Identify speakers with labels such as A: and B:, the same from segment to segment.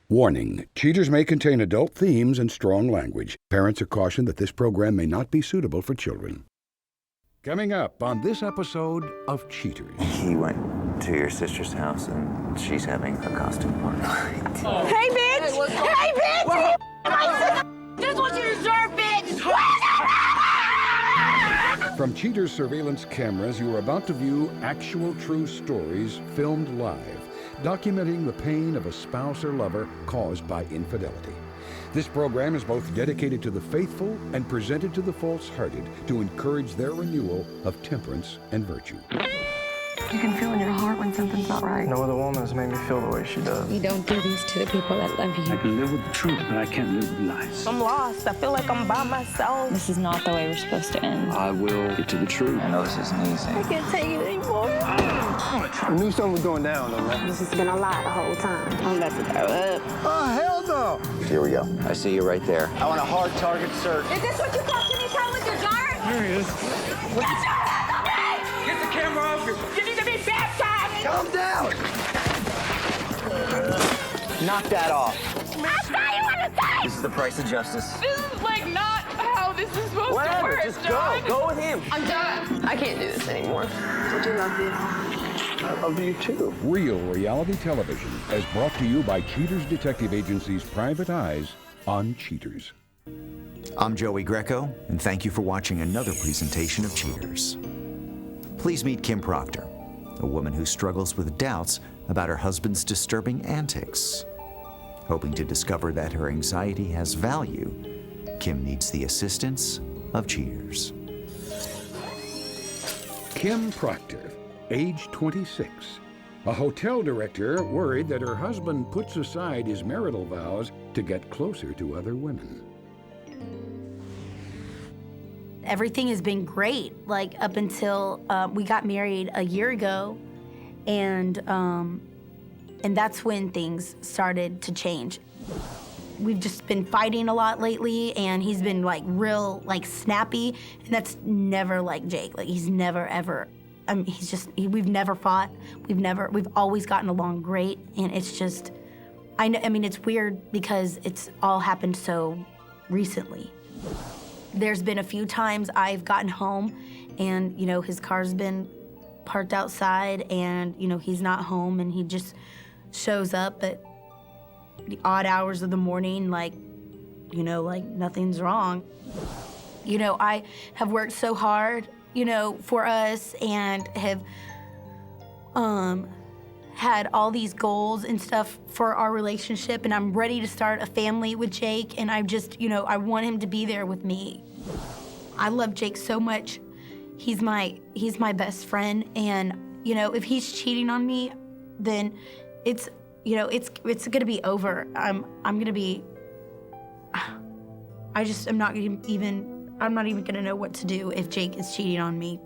A: Warning, cheaters may contain adult themes and strong language. Parents are cautioned that this program may not be suitable for children. Coming up on this episode of Cheaters.
B: He went to your sister's house and she's having a costume party.
C: Hey, bitch! Hey, bitch! This is what you deserve, bitch!
A: From Cheaters surveillance cameras, you are about to view actual true stories filmed live, documenting the pain of a spouse or lover caused by infidelity. This program is both dedicated to the faithful and presented to the false-hearted to encourage their renewal of temperance and virtue.
D: You can feel in your heart when something's not right.
E: No other woman has made me feel the way she does.
F: You don't do this to the people that love you.
G: I can live with the truth, but I can't live with lies.
C: I'm lost. I feel like I'm by myself.
F: This is not the way we're supposed to end.
G: I will get to the truth.
B: I know this isn't easy.
C: I can't take it anymore.
E: I knew something was going down, though, man.
D: This has been a lie the whole time.
C: I'm about to throw up.
E: Oh, hell no!
B: Here we go. I see you right there.
E: I want a hard target search.
C: Is this what you got to me from with your jar?
E: There he is.
C: Get the camera off you. You need to be baptized.
E: Calm down! Knock that off.
C: I saw you on the side.
B: This is the price of justice.
H: This is like not how this is supposed to
E: Whatever,
H: work,
E: just
H: John.
E: go. Go with him.
H: I'm done. I can't do this anymore.
D: I do love you.
E: I love you, too.
A: Real reality television is brought to you by Cheaters Detective Agency's Private Eyes on Cheaters.
I: I'm Joey Greco, and thank you for watching another presentation of Cheaters. Please meet Kim Proctor, a woman who struggles with doubts about her husband's disturbing antics. Hoping to discover that her anxiety has value, Kim needs the assistance of Cheaters.
A: Kim Proctor, age 26, a hotel director worried that her husband puts aside his marital vows to get closer to other women.
J: Everything has been great, like up until we got married a year ago, and that's when things started to change. We've just been fighting a lot lately, and he's been like real, like snappy, and that's never like Jake. Like he's never ever. We've never fought. We've always gotten along great, and it's just, I mean, it's weird because it's all happened so recently. There's been a few times I've gotten home and, you know, his car's been parked outside and, you know, he's not home and he just shows up at the odd hours of the morning like, you know, like nothing's wrong. You know, I have worked so hard, you know, for us and have had all these goals and stuff for our relationship, and I'm ready to start a family with Jake, and I just, you know, I want him to be there with me. I love Jake so much. He's my best friend, and, you know, if he's cheating on me, then it's, you know, it's gonna be over. I'm not even gonna know what to do if Jake is cheating on me.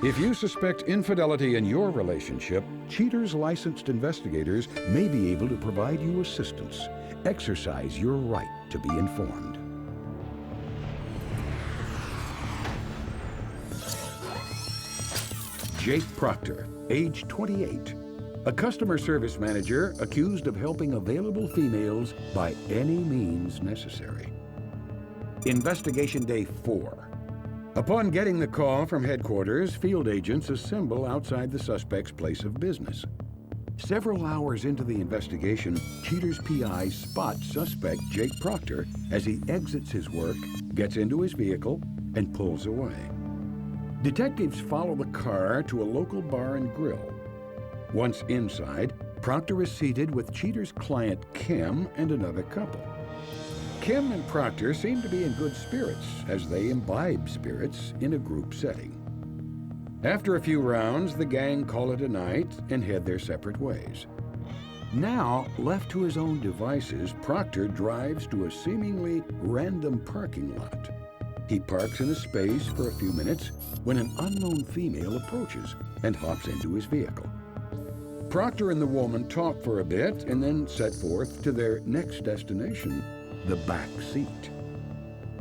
A: If you suspect infidelity in your relationship, Cheaters licensed investigators may be able to provide you assistance. Exercise your right to be informed. Jake Proctor, age 28, a customer service manager accused of helping available females by any means necessary. Investigation Day 4. Upon getting the call from headquarters, field agents assemble outside the suspect's place of business. Several hours into the investigation, Cheaters PI spots suspect Jake Proctor as he exits his work, gets into his vehicle, and pulls away. Detectives follow the car to a local bar and grill. Once inside, Proctor is seated with Cheaters' client Kim and another couple. Kim and Proctor seem to be in good spirits as they imbibe spirits in a group setting. After a few rounds, the gang call it a night and head their separate ways. Now, left to his own devices, Proctor drives to a seemingly random parking lot. He parks in a space for a few minutes when an unknown female approaches and hops into his vehicle. Proctor and the woman talk for a bit and then set forth to their next destination, the back seat.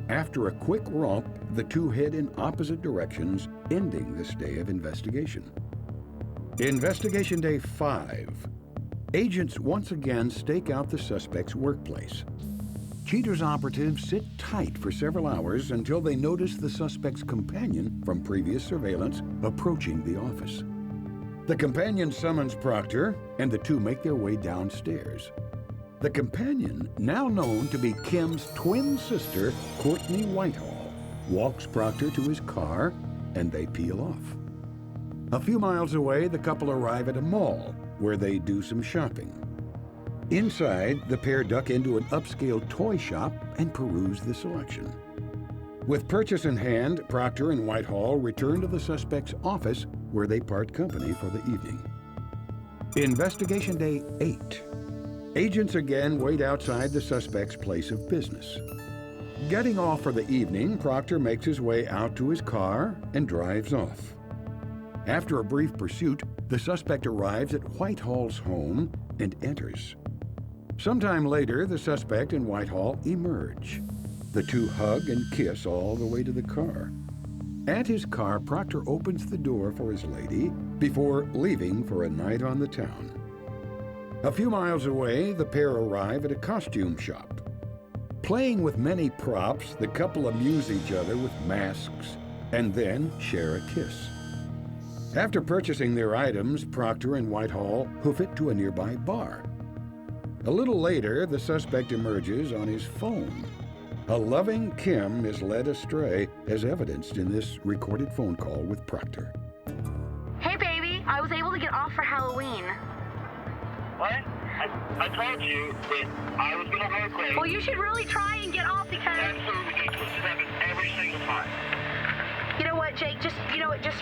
A: After a quick romp, the two head in opposite directions, ending this day of investigation. Investigation Day 5. Agents once again stake out the suspect's workplace. Cheaters operatives sit tight for several hours until they notice the suspect's companion from previous surveillance approaching the office. The companion summons Proctor, and the two make their way downstairs. The companion, now known to be Kim's twin sister, Courtney Whitehall, walks Proctor to his car, and they peel off. A few miles away, the couple arrive at a mall, where they do some shopping. Inside, the pair duck into an upscale toy shop and peruse the selection. With purchase in hand, Proctor and Whitehall return to the suspect's office, where they part company for the evening. Investigation Day 8. Agents again wait outside the suspect's place of business. Getting off for the evening, Proctor makes his way out to his car and drives off. After a brief pursuit, the suspect arrives at Whitehall's home and enters. Sometime later, the suspect and Whitehall emerge. The two hug and kiss all the way to the car. At his car, Proctor opens the door for his lady before leaving for a night on the town. A few miles away, the pair arrive at a costume shop. Playing with many props, the couple amuse each other with masks and then share a kiss. After purchasing their items, Proctor and Whitehall hoof it to a nearby bar. A little later, the suspect emerges on his phone. A loving Kim is led astray, as evidenced in this recorded phone call with Proctor.
J: Hey, baby, I was able to get off for Halloween.
K: What? I told you that I was going to work late.
J: Well, you should really try and get off because...
K: That's so ridiculous. It happens every single time.
J: You know what, Jake? Just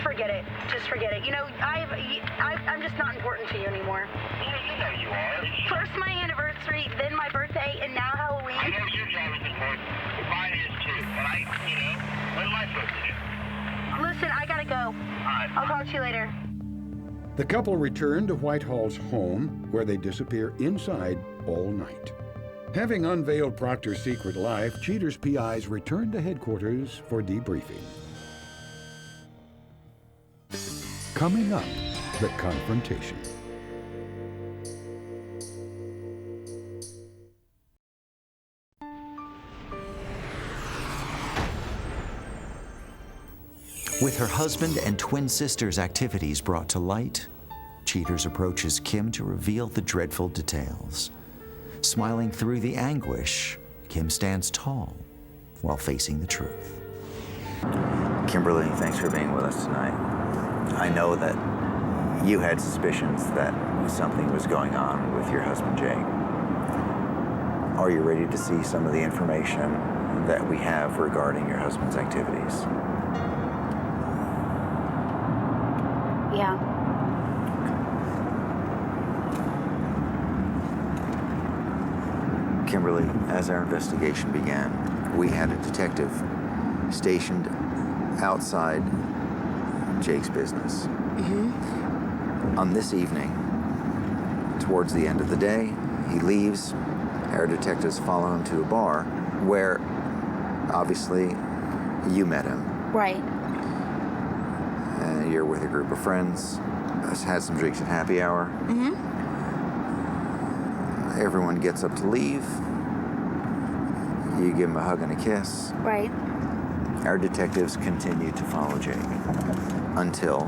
J: forget it. Just forget it. You know, I'm just not important to you anymore.
K: You know you are.
J: First my anniversary, then my birthday, and now Halloween.
K: I know your job is important, but mine is too. And what am I supposed to do?
J: Listen, I gotta go.
K: All right.
J: I'll talk to you later.
A: The couple return to Whitehall's home, where they disappear inside all night. Having unveiled Proctor's secret life, Cheater's PIs return to headquarters for debriefing. Coming up, the confrontation.
I: With her husband and twin sister's activities brought to light, Cheaters approaches Kim to reveal the dreadful details. Smiling through the anguish, Kim stands tall while facing the truth.
B: Kimberly, thanks for being with us tonight. I know that you had suspicions that something was going on with your husband, Jake. Are you ready to see some of the information that we have regarding your husband's activities?
J: Yeah.
B: Kimberly, as our investigation began, we had a detective stationed outside Jake's business. Mm-hmm. On this evening, towards the end of the day, he leaves. Our detectives follow him to a bar where, obviously, you met him.
J: Right.
B: You're with a group of friends, had some drinks at happy hour.
J: Mm-hmm.
B: Everyone gets up to leave. You give him a hug and a kiss.
J: Right.
B: Our detectives continue to follow Jake until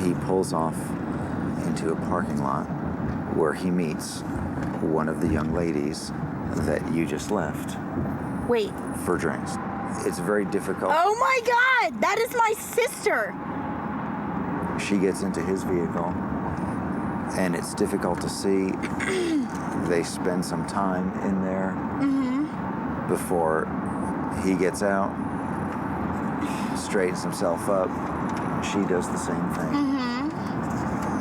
B: he pulls off into a parking lot where he meets one of the young ladies that you just left.
J: Wait.
B: For drinks. It's very difficult.
J: Oh my God, that is my sister.
B: She gets into his vehicle, and it's difficult to see. They spend some time in there before he gets out, straightens himself up. She does the same thing,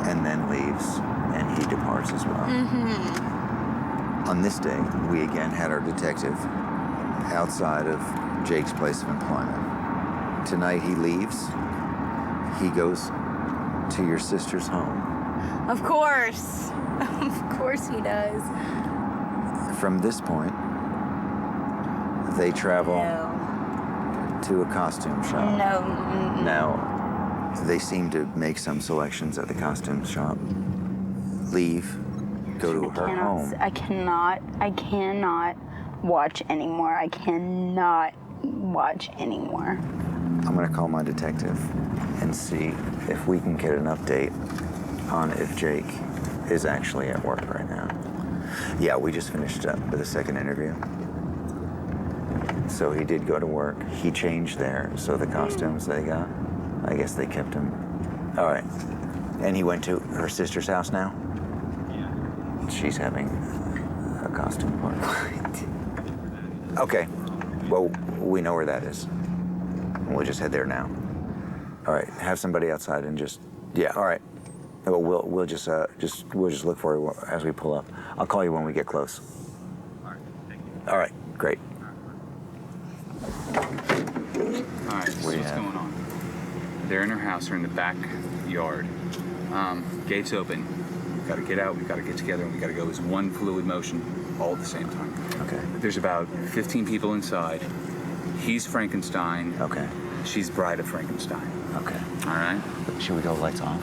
B: and then leaves, and he departs as well. On this day, we again had our detective outside of Jake's place of employment. Tonight he leaves. He goes to your sister's home.
J: Of course. Of course he does.
B: From this point, they travel to a costume shop.
J: No.
B: Now, they seem to make some selections at the costume shop, leave, go to her home.
F: I cannot watch anymore. I cannot watch anymore.
B: I'm gonna call my detective and see if we can get an update on if Jake is actually at work right now. Yeah, we just finished up with the second interview. So he did go to work. He changed there, so the costumes they got, I guess they kept him. All right. And he went to her sister's house now? Yeah. She's having a costume party. Okay. Well, we know where that is. We'll just head there now. All right. Have somebody outside and just, yeah, all right. Well, we'll just look for you as we pull up. I'll call you when we get close.
L: All right. Thank you.
B: All right. Great.
L: All right, so what's going on? They're in her house, or in the backyard. Gates open. We've got to get out, we've got to get together, and we've got to go as one fluid motion all at the same time.
B: Okay.
L: There's about 15 people inside. He's Frankenstein.
B: Okay.
L: She's Bride of Frankenstein.
B: Okay.
L: All right?
B: Should we go lights off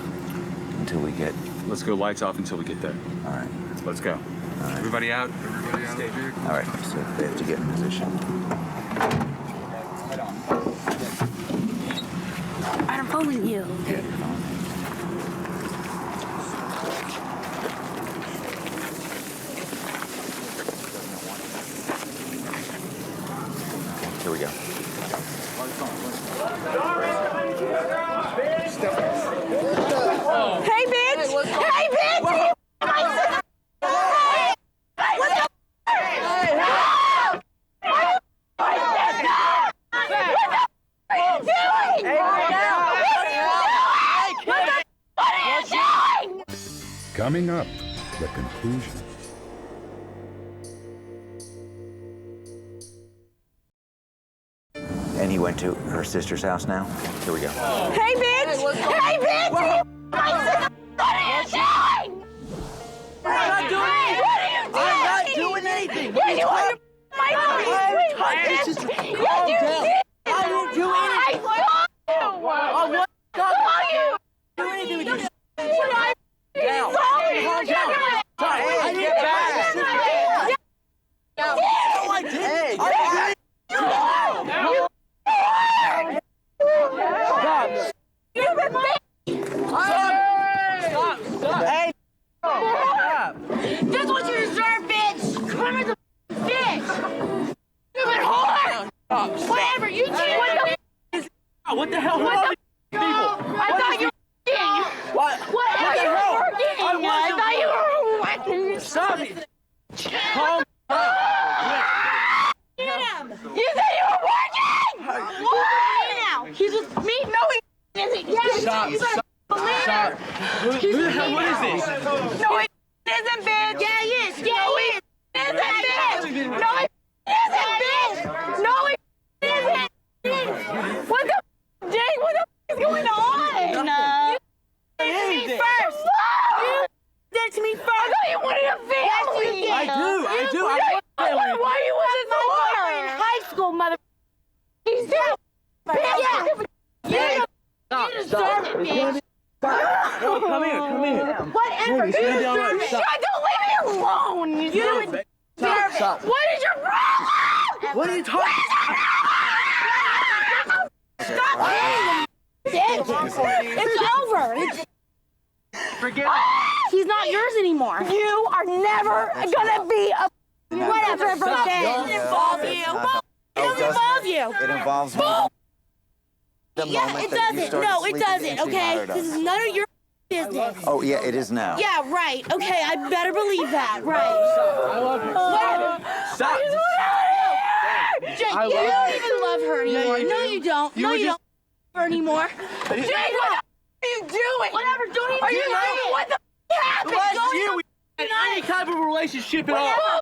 B: until we get...
L: Let's go lights off until we get there.
B: All right.
L: Let's go. All right. Everybody out. Everybody out. Stay here.
B: All right, so they have to get in position.
L: Head on.
J: I'm following you.
B: Yeah. Here we go.
C: Hey, bitch! Hey, bitch!
A: Coming up, the conclusion.
B: And he went to her sister's house now? Here we go.
C: Hey, bitch! Hey, bitch! What are you doing?
E: I'm not doing anything. I'm not doing anything.
C: Yeah, you are. My
E: Calm down. I didn't do anything.
C: I saw you.
E: Do anything with you.
C: I
E: Down.
C: saw you.
E: Sorry, I didn't do anything. No, I didn't. Stop. Hey. Stop.
C: That's what you deserve, bitch. Come as a bitch. Stupid whore. Whatever. You do.
E: What the hell?
C: What the people? I thought you were working.
E: What?
C: What the hell? I thought you were working.
E: Stop it. Calm down.
C: Get him. You said you were working. What? Now he's with me. No, he isn't. Yes.
E: Stop. Who the hell? What is this?
C: No, he isn't, bitch. Yeah, he is. Yeah, he is. Isn't, bitch. No, he isn't, bitch. No, he isn't. What the, Jake? What the is going on? No. You did it to me first. You did it to me first. I thought you wanted a family.
E: I do.
C: Why are you with this whore? In high school, mother. He's doing. Yeah.
E: Stop.
C: You deserve it, bitch.
E: Come here.
C: Whatever. You deserve it. Don't leave me alone. You deserve it.
E: Stop.
C: What is your problem?
E: What are you talking about?
C: Stop hitting him. It's over.
E: Forget it.
C: He's not yours anymore. You are never gonna be a whatever for
B: Stop.
C: It doesn't involve you. It doesn't involve you.
B: It involves me. The
C: Yeah,
B: moment
C: it
B: that you
C: doesn't.
B: started
C: No, it
B: sleeping
C: doesn't.
B: in, she
C: Okay,
B: hired us.
C: this is none of your business.
B: Oh, yeah, it is now.
C: Yeah, right. Okay, I better believe that. Right.
E: I love you. Stop.
C: Jake, you don't even love her anymore. No, you don't. No, you don't love her anymore. Jake, what are you doing? Whatever. Don't even. Are you doing? What the happened?
E: Last year we had any kind of a relationship at all.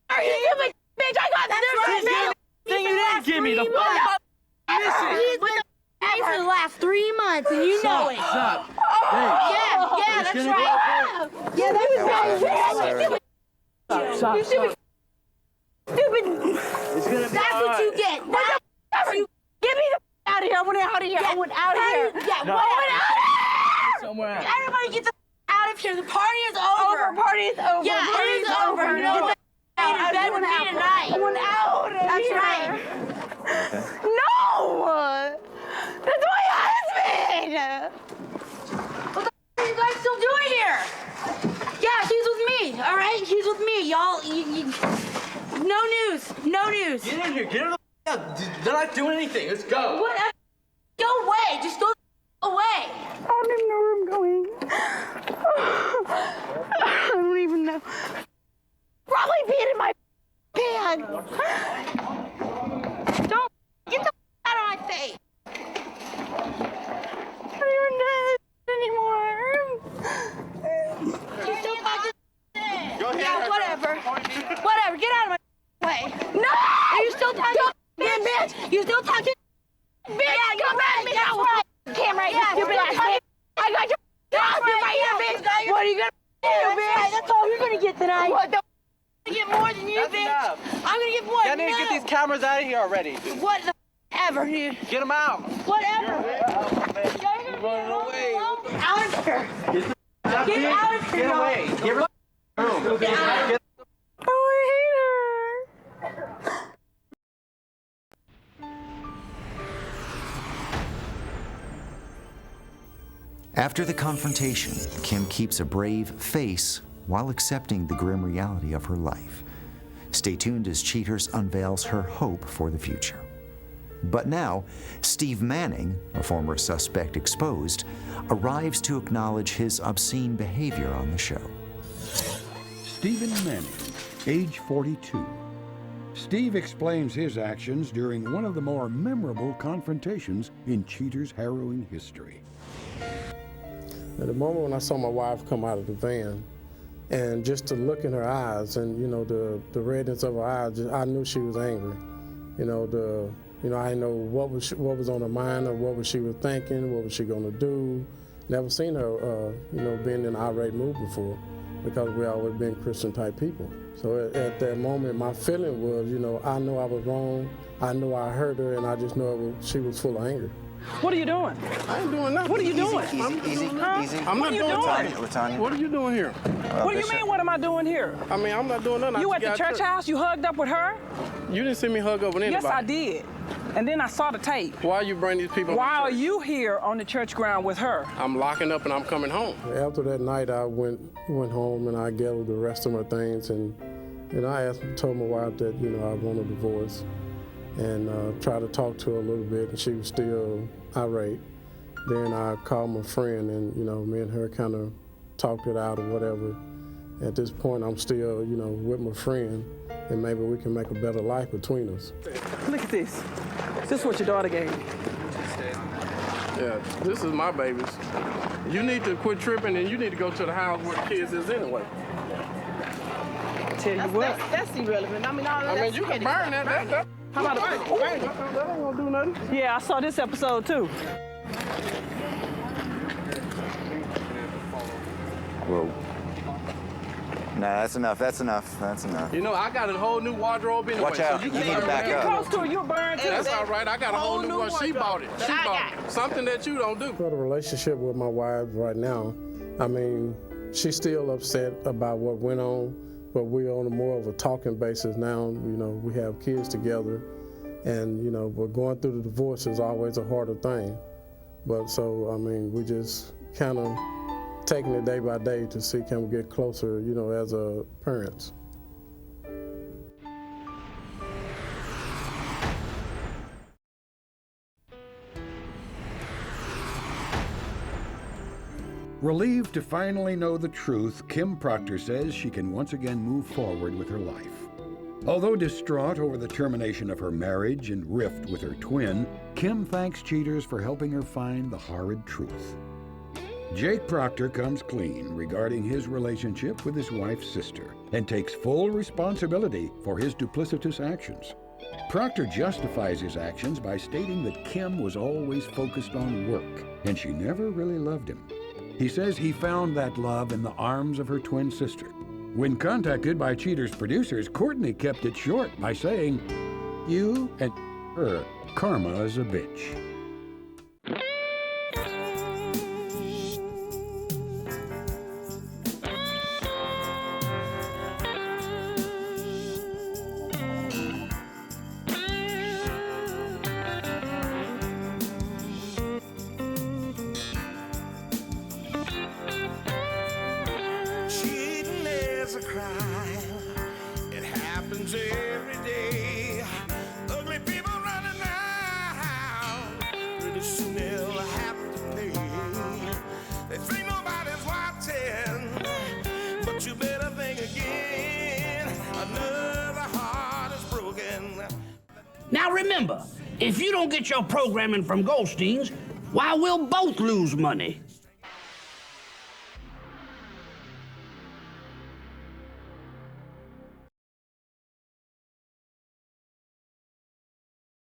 C: Are you stupid bitch? I got that
E: Thing you didn't give me. The fuck.
C: He's been for the last 3 months, and you know it.
E: Stop.
C: Yeah, that's right. Yeah, that's right.
E: Stop.
C: You stupid.
E: It's gonna be
C: That's what you get. That's what you. Get me the out of here. I want out of here. I want out of here. Yeah, I want out of here.
E: somewhere else.
C: Everybody get the out of of here. The party is over.
F: Party is over.
C: Yeah, it is over. You know what? Get in bed with me tonight.
F: I want out.
C: That's right.
F: No! That's my husband!
C: What the are you guys still doing here? Yeah, he's with me, all right? He's with me. Y'all, no news. No news.
E: Get in here. Get the out. They're not doing anything. Let's go.
C: Whatever. Go away. Just go away.
F: I don't even know where I'm going. I don't even know. Probably peed in my pants.
C: Don't get the out of my face.
F: I don't even know this anymore.
C: You still talking?
E: Go ahead.
C: Yeah, whatever. Whatever. Get out of my way.
F: No!
C: Are you still talking? Bitch. You still talking?
F: Bitch, yeah, come at me. That's right. Camera, you stupid ass bitch. I got your you right here, bitch. What are you gonna do, bitch?
C: That's all you're gonna get tonight.
F: What the
C: I'm gonna get more than you,
E: That's
C: bitch.
E: enough.
C: I'm gonna get more
E: Y'all
C: than
E: need
C: you.
E: to get these cameras out of here already.
C: What the ever, dude?
E: Get them out.
C: Whatever.
E: Running away.
C: Out of here. Get out of here.
E: Get away. Get rid of the
C: Get out.
E: room.
F: Oh, I hate her.
I: After the confrontation, Kim keeps a brave face while accepting the grim reality of her life. Stay tuned as Cheaters unveils her hope for the future. But now, Steve Manning, a former suspect exposed, arrives to acknowledge his obscene behavior on the show.
A: Stephen Manning, age 42. Steve explains his actions during one of the more memorable confrontations in Cheaters' harrowing history.
M: At the moment when I saw my wife come out of the van, and just to look in her eyes, and the redness of her eyes, I knew she was angry. I didn't know what was on her mind or what was she was thinking, what was she gonna do. Never seen her, being in an irate mood before, because we always been Christian type people. So at that moment, my feeling was, I know I was wrong. I know I hurt her, and I just know she was full of anger.
N: What are you doing?
M: I ain't doing nothing.
N: What are you doing?
B: Easy.
M: I'm not doing
B: Latanya.
M: What are you doing here?
N: What do you mean, what am I doing here?
M: I mean, I'm not doing nothing.
N: You at the church house? You hugged up with her?
M: You didn't see me hug up with anybody.
N: Yes, I did. And then I saw the tape.
M: Why you bring these people?
N: Why are you here on the church ground with her?
M: I'm locking up and I'm coming home. After that night, I went home and I gathered the rest of my things, and I told my wife that I want a divorce, and tried to talk to her a little bit, and she was still irate. Then I called my friend, and me and her kind of talked it out or whatever. At this point, I'm still with my friend, and maybe we can make a better life between us.
N: Look at this. This is what your daughter gave me.
M: Yeah, this is my babies. You need to quit tripping, and you need to go to the house where the kids is anyway.
N: Tell you what.
E: That's irrelevant. I mean,
M: you can burn that.
N: How about
M: that ain't gonna do nothing.
N: Yeah, I saw this episode too.
B: Whoa. No, that's enough. That's enough.
M: I got a whole new wardrobe anyway.
B: Watch out.
M: So
B: You need to back
N: Get
B: up.
N: close to her, you'll burn too.
M: That's all right. I got a whole new one. She bought it. Something that you don't do. For the relationship with my wife right now, I mean, she's still upset about what went on, but we're on a more of a talking basis now. We have kids together, and but going through the divorce is always a harder thing. But so, I mean, we just kind of taking it day by day to see can we get closer, as parents.
A: Relieved to finally know the truth, Kim Proctor says she can once again move forward with her life. Although distraught over the termination of her marriage and rift with her twin, Kim thanks Cheaters for helping her find the horrid truth. Jake Proctor comes clean regarding his relationship with his wife's sister and takes full responsibility for his duplicitous actions. Proctor justifies his actions by stating that Kim was always focused on work and she never really loved him. He says he found that love in the arms of her twin sister. When contacted by Cheaters' producers, Courtney kept it short by saying, "You and her, karma is a bitch."
O: Now remember, if you don't get your programming from Goldstein's, why, we'll both lose money.